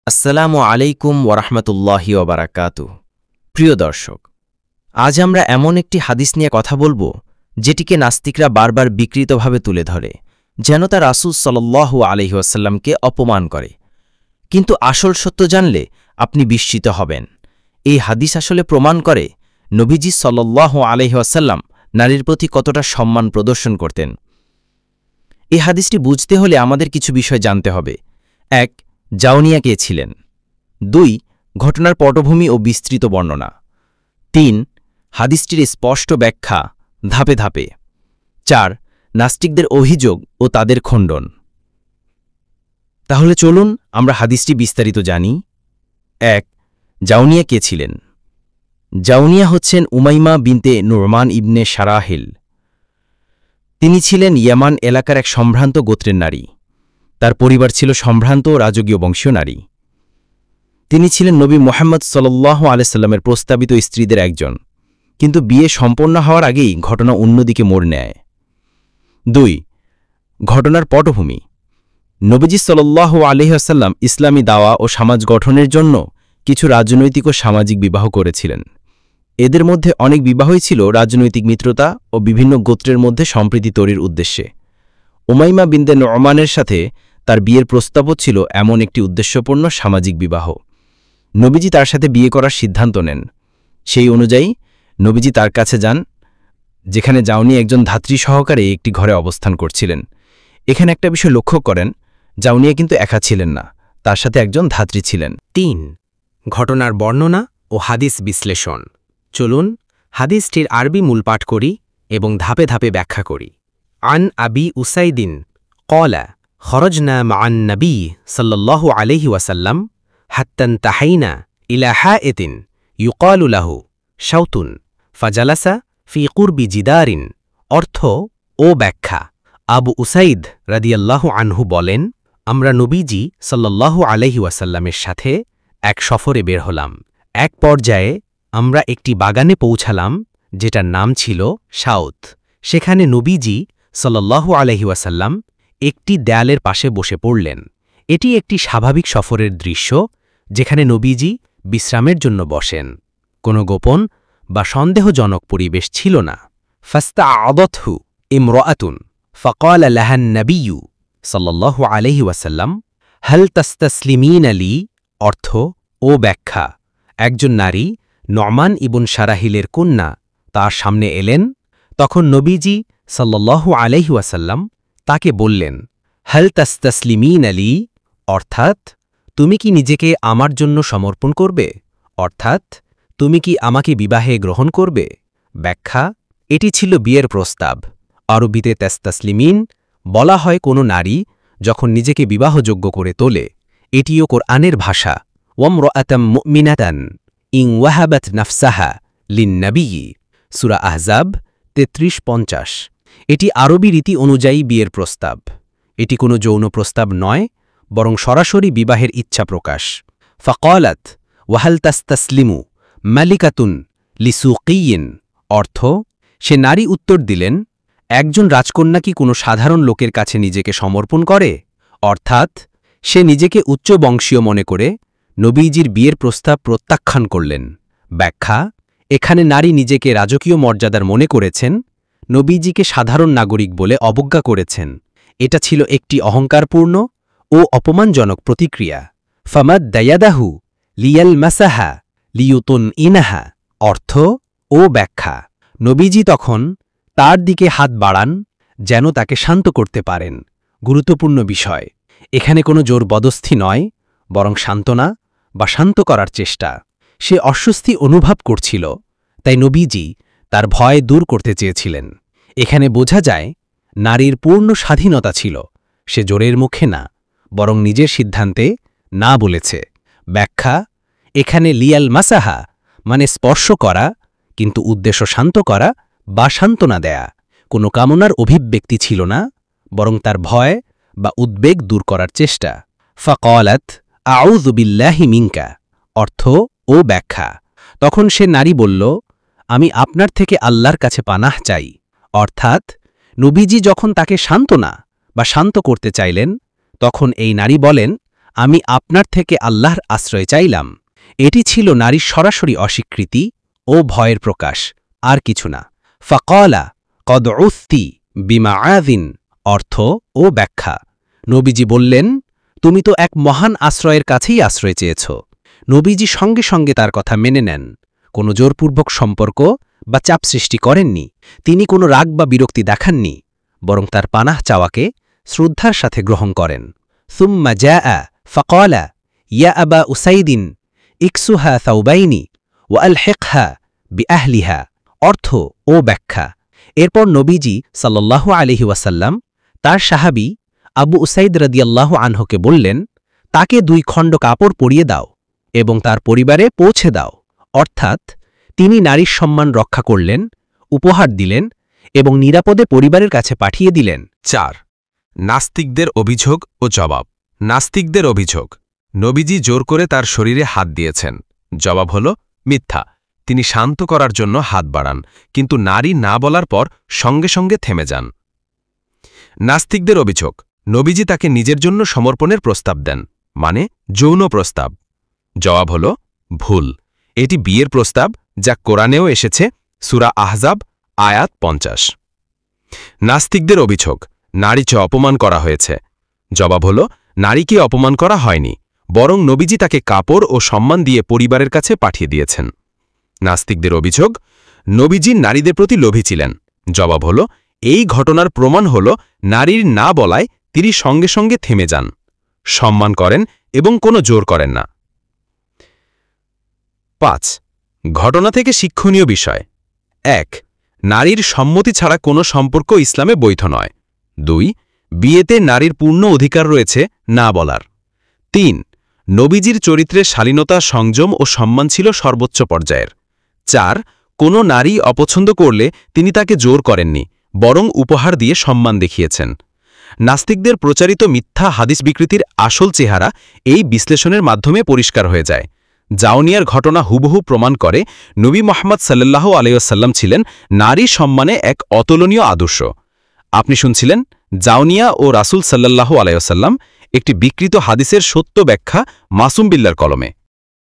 আসসালামু আলাইকুম ওরহমতুল্লাহি ওবারাকাতু। প্রিয় দর্শক, আজ আমরা এমন একটি হাদিস নিয়ে কথা বলবো যেটিকে নাস্তিকরা বারবার বিকৃতভাবে তুলে ধরে, যেন তা রাসূল সাল্লাল্লাহু আলাইহি ওয়াসাল্লামকে অপমান করে। কিন্তু আসল সত্য জানলে আপনি বিস্মিত হবেন। এই হাদিস আসলে প্রমাণ করে নবীজি সাল্লাল্লাহু আলাইহি ওয়াসাল্লাম নারীর প্রতি কতটা সম্মান প্রদর্শন করতেন। এই হাদিসটি বুঝতে হলে আমাদের কিছু বিষয় জানতে হবে। ১. জাওনিয়া কে ছিলেন? ২. ঘটনার পটভূমি ও বিস্তৃত বর্ণনা। ৩. হাদিসটির স্পষ্ট ব্যাখ্যা ধাপে ধাপে। ৪. নাস্তিকদের অভিযোগ ও তাদের খণ্ডন। তাহলে চলুন আমরা হাদিসটি বিস্তারিত জানি। ১. জাওনিয়া কে ছিলেন? জাওনিয়া হচ্ছেন উমাইমা বিনতে নুরমান ইবনে শারাহিল। তিনি ছিলেন ইয়ামান এলাকার এক সম্ভ্রান্ত গোত্রের নারী। তার পরিবার ছিল সম্ভ্রান্ত ও রাজকীয় বংশীয় নারী। তিনি ছিলেন নবী মুহাম্মদ সাল্লাল্লাহু আলাইহি সাল্লামের প্রস্তাবিত স্ত্রীদের একজন, কিন্তু বিয়ে সম্পন্ন হওয়ার আগেই ঘটনা অন্যদিকে মোড় নেয়। ২. ঘটনার পটভূমি। নবীজি সাল্লাল্লাহু আলাইহি ওয়াসাল্লাম ইসলামী দাওয়া ও সমাজ গঠনের জন্য কিছু রাজনৈতিক ও সামাজিক বিবাহ করেছিলেন। এদের মধ্যে অনেক বিবাহই ছিল রাজনৈতিক মিত্রতা ও বিভিন্ন গোত্রের মধ্যে সম্প্রীতি তৈরির উদ্দেশ্যে। উমাইমা বিনতে নুরমানের সাথে তার বিয়ের প্রস্তাবও ছিল এমন একটি উদ্দেশ্যপূর্ণ সামাজিক বিবাহ। নবীজি তার সাথে বিয়ে করার সিদ্ধান্ত নেন। সেই অনুযায়ী নবীজি তার কাছে যান, যেখানে জাওনি একজন ধাত্রী সহকারে একটি ঘরে অবস্থান করছিলেন। এখানে একটা বিষয় লক্ষ্য করেন, জাওনিয়া কিন্তু একা ছিলেন না, তার সাথে একজন ধাত্রী ছিলেন। ৩. ঘটনার বর্ণনা ও হাদিস বিশ্লেষণ। চলুন হাদিসটির আরবি মূলপাঠ করি এবং ধাপে ধাপে ব্যাখ্যা করি। আন আবি উসাইদিন ক্বালা খরজনা মা'আন নবী সাল্লাল্লাহু আলাইহি ওয়াসাল্লাম হাত্তা ইনতাহাইনা ইলা হাইতিন ইউকালু লাহু শাওতুন ফাজালাসা ফি কুরবি জিদারিন। অর্থ ও ব্যাখ্যা। আবু উসাইদ রাদিয়াল্লাহু আনহু বলেন, আমরা নবীজি সাল্লাল্লাহু আলাইহি ওয়াসাল্লামের সাথে এক সফরে বের হলাম। এক পর্যায়ে আমরা একটি বাগানে পৌঁছালাম যেটার নাম ছিল শাওত। সেখানে নবীজি সাল্লাল্লাহু আলাইহি ওয়াসাল্লাম একটি দেয়ালের পাশে বসে পড়লেন। এটি একটি স্বাভাবিক সফরের দৃশ্য, যেখানে নবীজি বিশ্রামের জন্য বসেন। কোনো গোপন বা সন্দেহজনক পরিবেশ ছিল না। ফাস্তাআদাতহু ইমরাআতুন ফাকালা লাহা আন-নাবিয়্যু সাল্লাল্লাহু আলাইহি ওয়াসাল্লাম হাল তাসতাসলিমিনা লি। অর্থ ও ব্যাখ্যা। একজন নারী নুরমান ইবন শারাহিলের কন্যা তার সামনে এলেন। তখন নবীজি সাল্লাল্লাহু আলাইহি ওয়াসাল্লাম তাকে বললেন, হাল তাসতাসলিমিনা লি, অর্থাৎ তুমি কি নিজেকে আমার জন্য সমর্পণ করবে, অর্থাৎ তুমি কি আমাকে বিবাহে গ্রহণ করবে। ব্যাখ্যা। এটি ছিল বিয়ের প্রস্তাব। আরবিতে তাসতাসলিমিন বলা হয় কোনো নারী যখন নিজেকে বিবাহযোগ্য করে তোলে। এটিও কোরআনের ভাষা। ওয়ামরাআতাম মুমিনাতান ইন ওয়াহাবাত নাফসাহা লিন-নাবিয়্যি, সূরা আহজাব ৩৩-৫০। এটি আরবি রীতি অনুযায়ী বিয়ের প্রস্তাব। এটি কোনো যৌন প্রস্তাব নয়, বরং সরাসরি বিবাহের ইচ্ছা প্রকাশ। ফাকালাত ওয়াহাল তাসতাসলিমু মালিকাতুন লিসুকিয়্যিন। অর্থ, সে নারী উত্তর দিলেন, একজন রাজকন্যা কি কোনো সাধারণ লোকের কাছে নিজেকে সমর্পণ করে, অর্থাৎ সে নিজেকে উচ্চ বংশীয় মনে করে নবীজির বিয়ের প্রস্তাব প্রত্যাখ্যান করলেন। ব্যাখ্যা। এখানে নারী নিজেকে রাজকীয় মর্যাদার মনে করেছেন, নবীজিকে সাধারণ নাগরিক বলে অবজ্ঞা করেছেন। এটা ছিল একটি অহংকারপূর্ণ ও অপমানজনক প্রতিক্রিয়া। ফামাদ্দা ইয়াদাহু লিয়ালমাসাহা লিয়ুতুন ইনাহা। অর্থ ও ব্যাখ্যা। নবীজি তখন তার দিকে হাত বাড়ান যেন তাকে শান্ত করতে পারেন। গুরুত্বপূর্ণ বিষয়, এখানে কোনো জোরবদস্তি নয়, বরং সান্ত্বনা বা শান্ত করার চেষ্টা। সে অস্বস্তি অনুভব করছিল, তাই নবীজি তার ভয় দূর করতে চেয়েছিলেন। এখানে বোঝা যায় নারীর পূর্ণ স্বাধীনতা ছিল। সে জোরের মুখে না, বরং নিজের সিদ্ধান্তে না বলেছে। ব্যাখ্যা। এখানে লিয়াল মাসাহা মানে স্পর্শ করা, কিন্তু উদ্দেশ্য শান্ত করা বা সান্ত্বনা দেয়া। কোনো কামনার অভিব্যক্তি ছিল না, বরং তার ভয় বা উদ্বেগ দূর করার চেষ্টা। ফাকালাত আউযু বিল্লাহি মিনকা। অর্থ ও ব্যাখ্যা। তখন সে নারী বলল, আমি আপনার থেকে আল্লাহর কাছে পানাহ চাই। অর্থাৎ নবীজি যখন তাকে সান্ত্বনা বা শান্ত করতে চাইলেন, তখন এই নারী বলেন, আমি আপনার থেকে আল্লাহর আশ্রয় চাইলাম। এটি ছিল নারীর সরাসরি অস্বীকৃতি ও ভয়ের প্রকাশ, আর কিছু না। ফাকালা কদ উস্তি বিমাআযিন, অর্থ ও ব্যাখ্যা। নবীজি বললেন, তুমি তো এক মহান আশ্রয়ের কাছেই আশ্রয় চেয়েছ। নবীজি সঙ্গে সঙ্গে তার কথা মেনে নেন, কোনো জোরপূর্বক সম্পর্ক বা চাপ সৃষ্টি করেননি। তিনি কোনো রাগ বা বিরক্তি দেখাননি, বরং তার পানাহ চাওয়াকে শ্রদ্ধার সাথে গ্রহণ করেন। সুম্মা জাআ ফাকালা ইয়া আবা উসাইদিন ইকসুহা সাউবাইনি ওয়া আলহিকহা বিআহলিহা, অর্থ ও ব্যাখ্যা। এরপর নবীজি সাল্লাল্লাহু আলাইহি ওয়াসাল্লাম তার সাহাবী আবু উসাইদ রাদিয়াল্লাহু আনহুকে বললেন, তাকে 2 খণ্ড কাপড় পরিয়ে দাও এবং তার পরিবারে পৌঁছে দাও। অর্থাৎ তিনি নারীর সম্মান রক্ষা করলেন, উপহার দিলেন এবং নিরাপদে পরিবারের কাছে পাঠিয়ে দিলেন। 4. নাস্তিকদের অভিযোগ ও জবাব। নাস্তিকদের অভিযোগ, নবীজি জোর করে তার শরীরে হাত দিয়েছেন। জবাব হল মিথ্যা। তিনি শান্ত করার জন্য হাত বাড়ান, কিন্তু নারী না বলার পর সঙ্গে সঙ্গে থেমে যান। নাস্তিকদের অভিযোগ, নবীজি তাকে নিজের জন্য সমর্পণের প্রস্তাব দেন, মানে যৌন প্রস্তাব। জবাব হল ভুল। এটি বিয়ের প্রস্তাব, যা কোরআনেও এসেছে, সূরা আহজাব আয়াত 50। নাস্তিকদের অভিযোগ, নারীকে অপমান করা হয়েছে। জবাব হল, নারীকে অপমান করা হয়নি, বরং নবীজি তাকে কাপড় ও সম্মান দিয়ে পরিবারের কাছে পাঠিয়ে দিয়েছেন। নাস্তিকদের অভিযোগ, নবীজি নারীদের প্রতি লোভী ছিলেন। জবাব হল, এই ঘটনার প্রমাণ হল নারীর না বলায় তিনি সঙ্গে সঙ্গে থেমে যান, সম্মান করেন এবং কোনো জোর করেন না। 5. ঘটনা থেকে শিক্ষণীয় বিষয়। 1. নারীর সম্মতি ছাড়া কোনো সম্পর্ক ইসলামে বৈধ নয়। 2. বিয়েতে নারীর পূর্ণ অধিকার রয়েছে না বলার। 3. নবীজির চরিত্রে শালীনতা, সংযম ও সম্মান ছিল সর্বোচ্চ পর্যায়ের। 4. কোনো নারী অপছন্দ করলে তিনি তাকে জোর করেননি, বরং উপহার দিয়ে সম্মান দেখিয়েছেন। নাস্তিকদের প্রচারিত মিথ্যা হাদিস বিকৃতির আসল চেহারা এই বিশ্লেষণের মাধ্যমে পরিষ্কার হয়ে যায়। জাওনিয়ার ঘটনা হুবহু প্রমাণ করে নবী মুহাম্মদ সাল্লাল্লাহু আলাইহি ওয়াসাল্লাম ছিলেন নারী সম্মানে এক অতুলনীয় আদর্শ। আপনি শুনছিলেন জাওনিয়া ও রাসূল সাল্লাল্লাহু আলাইহি ওয়াসাল্লাম, একটি বিকৃত হাদিসের সত্য ব্যাখ্যা মাসুম বিল্লাহর কলমে।